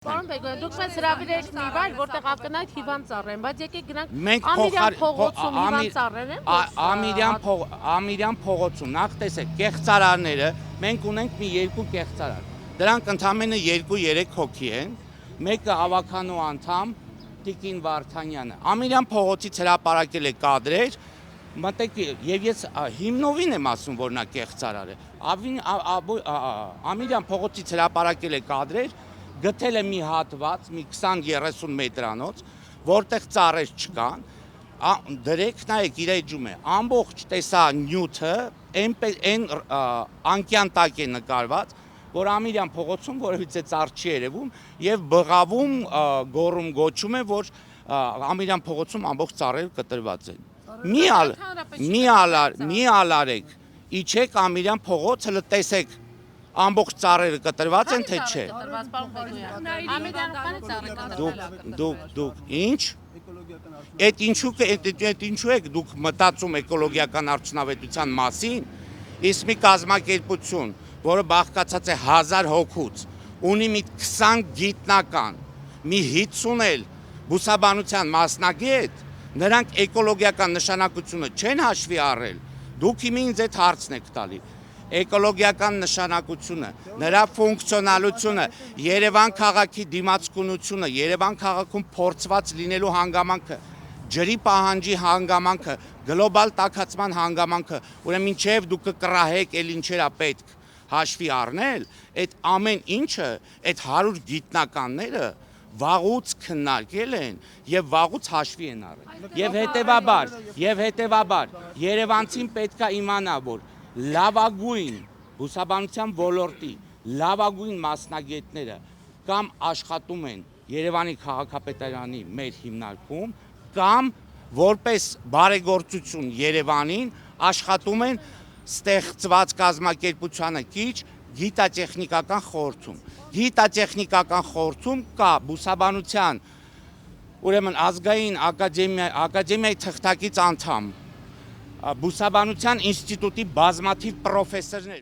Պարոն Բեգոյան, դուք մեզ հրավիրեք մի վայր, որտեղ ակնհայտ հիվանդ ծառեր, բայց եկեք գնանք Մենք Ամիրյան փողոցում հիվանդ ծառեր են։ Ամիրյան փողոցում, նախ տեսեք, կեղծարարները, մենք ունենք մի երկու կեղծարար։ Դրանք ընդամենը 2-3 հոգի են, մեկը ավականու անդամ Տիկին Վարդանյանը։ Ամիրյան փողոցից հրապարակել է կադրեր, մտեք, եւ ես հիմնովին եմ ասում, որ նա կեղծարար է։ Ամիրյան փողոցից հրապարակել է կադրեր, գտել է մի հատված, մի 20-30 մետրանոց, որտեղ ծառեր չկան, դրեք նայեք իր էջում է, ամբողջ տեսա նյութը, այն անկյան տակ է նկարված, որ Ամիրյան փողոցում որևիցե ծառ չի երևում եւ բղավում գոռում գոչում է, որ Ամիրյան փողոցում ամբողջ ծառերը կտրված են։ Մի ալարեք, իջեք Ամիրյան փողոցը լտեսեք ամբողջ ծառերը կտրված են, թե չէ։ Դուք ինչ? Այդ ինչու եք դուք մտածում էկոլոգիական արդյունավետության մասին, իսկ մի կազմակերպություն, որը բաղկացած է 1000 հոգուց, ունի մի 20 գիտնական, մի 50 էլ բուսաբանության մասնագետ, նրանք էկոլոգիական նշանակությունը չեն հաշվի առել, դուք ինձ այդ հարցն եք տալի։ Էկոլոգիական նշանակությունը, նրա ֆունկցիոնալությունը, Երևան քաղաքի դիմացկունությունը, Երևան քաղաքում փորձված լինելու հանգամանքը, ջրի պահանջի հանգամանքը, գլոբալ տաքացման հանգամանքը, ուրեմն մինչև դուք կկռահեք, էլ ինչերա պետք հաշվի առնել, այդ ամեն ինչը, այդ 100 գիտնականները վաղուց քննարկել են եւ վաղուց հաշվի են առել։ Եվ հետեւաբար երևանցին պետք է իմանա, որ լավագույն բուսաբանության ոլորտի լավագույն մասնագետները կամ աշխատում են Երևանի քաղաքապետարանի մեր հիմնարկում կամ որպես բարեգործություն Երևանին աշխատում են ստեղծված կազմակերպությանը կիչ գիտատեխնիկական խորհրդում։ Գիտատեխնիկական խորհրդում կա բուսաբանության ուրեմն ազգային ակադեմիայի թղթակից անդամ, բուսաբանության ինստիտուտի բազմաթիվ պրոֆեսորներ